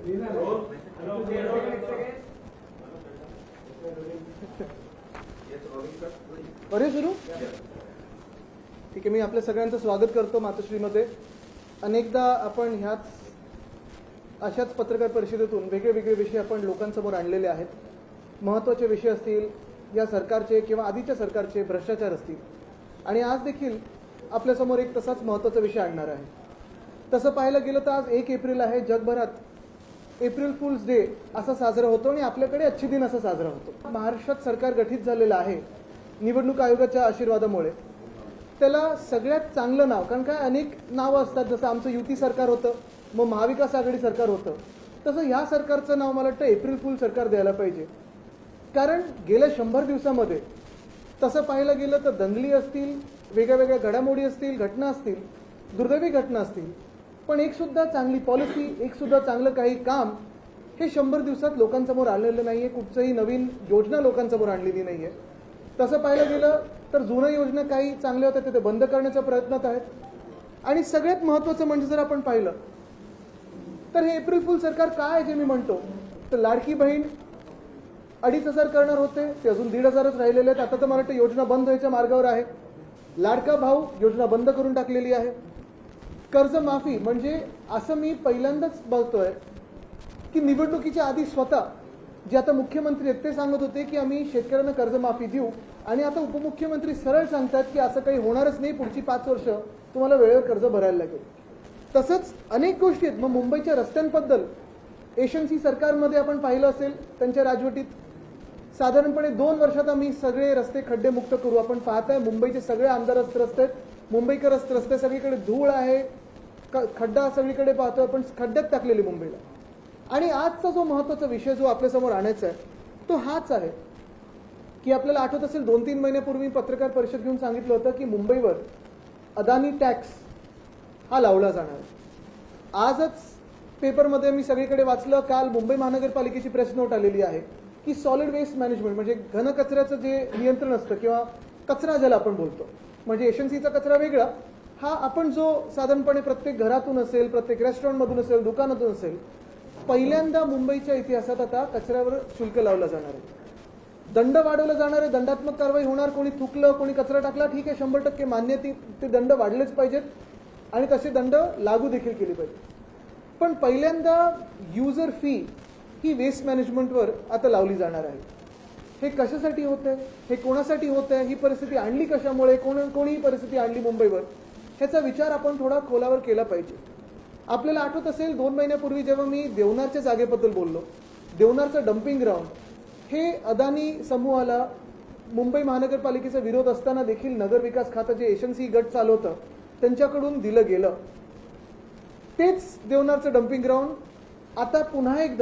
अरे सुरू ठीक आहे. मी आपल्या सगळ्यांचं स्वागत करतो मातोश्रीमध्ये. अनेकदा आपण ह्याच अशाच पत्रकार परिषदेतून वेगळे वेगळे विषय आपण लोकांसमोर आणलेले आहेत. महत्त्वाचे विषय असतील या सरकारचे किंवा आधीच्या सरकारचे, भ्रष्टाचार असतील, आणि आज देखील आपल्यासमोर एक तसाच महत्त्वाचा विषय आणणार आहे. तसं पाहायला गेलं तर आज 1 एप्रिल आहे. जगभरात एप्रिल फुल्स डे असा साजरा होतो आणि आपल्याकडे अच्छे दिन असा साजरा होतो. महाराष्ट्रात सरकार गठीत झालेलं आहे निवडणूक आयोगाच्या आशीर्वादामुळे. त्याला सगळ्यात चांगलं नाव, कारण काय अनेक नावं असतात, जसं आमचं युती सरकार होतं, मग महाविकास आघाडी सरकार होतं, तसं ह्या सरकारचं नाव मला वाटतं एप्रिल फुल सरकार द्यायला पाहिजे. कारण गेल्या 100 दिवसामध्ये तसं पाहायला गेलं तर दंगली असतील, वेगळ्या वेगळ्या घडामोडी असतील, घटना असतील, दुर्दैवी घटना असतील, पण एक सुद्धा चांगली पॉलिसी, एक सुद्धा चांगलं काही काम हे 100 दिवसात लोकांसमोर आलेलं नाहीये. कुठचंही नवीन योजना लोकांसमोर आणलेली नाहीये. तसं पाहायला गेलं तर जुन्या योजना काही चांगल्या होत्या ते बंद करण्याच्या प्रयत्नात आहेत. आणि सगळ्यात महत्त्वाचं म्हणजे जर आपण पाहिलं तर हे एप्रिल फुल सरकार काय जे मी म्हणतो, तर लाडकी बहीण 2,500 करणार होते, ते अजून 1,500च राहिलेले आहेत. आता तर मला वाटतं योजना बंद व्हायच्या मार्गावर आहे. लाडका भाऊ योजना बंद करून टाकलेली आहे. कर्जमाफी म्हणजे असं मी पहिल्यांदाच बघतोय की निवडणुकीच्या आधी स्वतः जे आता मुख्यमंत्री आहेत ते सांगत होते की आम्ही शेतकऱ्यांना कर्जमाफी देऊ, आणि आता उपमुख्यमंत्री सरळ सांगतात की असं काही होणारच नाही, पुढची 5 वर्ष तुम्हाला वेळेवर कर्ज भरायला लागेल. तसंच अनेक गोष्टी आहेत. मग मुंबईच्या रस्त्यांबद्दल एशनसी सरकारमध्ये आपण पाहिलं असेल, त्यांच्या राजवटीत साधारणपणे 2 वर्षात आम्ही सगळे रस्ते खड्डेमुक्त करू. आपण पाहताय मुंबईचे सगळे आमदार रस्ते आहेत, मुंबईकर रस्ते सगळीकडे धूळ आहे, खड्डा सगळीकडे पाहतोय आपण, खड्ड्यात टाकलेली मुंबईला. आणि आजचा जो महत्त्वाचा विषय जो आपल्यासमोर आणायचा आहे तो हाच आहे की आपल्याला आठवत असेल 2-3 महिन्यापूर्वी पत्रकार परिषद घेऊन सांगितलं होतं की मुंबईवर अदानी टॅक्स हा लावला जाणार. आजच पेपरमध्ये मी सगळीकडे वाचलं, काल मुंबई महानगरपालिकेची प्रेस नोट आलेली आहे की सॉलिड वेस्ट मॅनेजमेंट म्हणजे घनकचऱ्याचं जे नियंत्रण असतं किंवा कचरा ज्याला आपण बोलतो, म्हणजे एशनसीचा कचरा वेगळा, हा आपण जो साधारणपणे प्रत्येक घरातून असेल, प्रत्येक रेस्टॉरंटमधून असेल, दुकानातून असेल, पहिल्यांदा मुंबईच्या इतिहासात आता कचऱ्यावर शुल्क लावलं जाणार आहे. दंड वाढवलं जाणार आहे, दंडात्मक कारवाई होणार. कोणी थुकलं, कोणी कचरा टाकला, ठीक आहे, 100% मान्य, ते दंड वाढलेच पाहिजेत आणि तसे दंड लागू देखील केले पाहिजेत. पण पहिल्यांदा युजर फी ही वेस्ट मॅनेजमेंटवर आता लावली जाणार आहे. हे कशासाठी होत आहे, हे कोणासाठी होत आहे, ही परिस्थिती आणली कशामुळे, कोणी परिस्थिती आणली मुंबईवर, ह्याचा विचार आपण थोडा खोलावर केला पाहिजे. आपल्याला आठवत असेल 2 महिन्यापूर्वी जेव्हा मी देवनारच्या जागेबद्दल बोललो, देवनारचं डम्पिंग ग्राउंड हे अदानी समूहाला मुंबई महानगरपालिकेचा विरोध असताना देखील नगर विकास खातं जे एशनसी गट चालवतं त्यांच्याकडून दिलं गेलं. तेच देवनारचं डम्पिंग ग्राउंड आता पुन्हा एकदा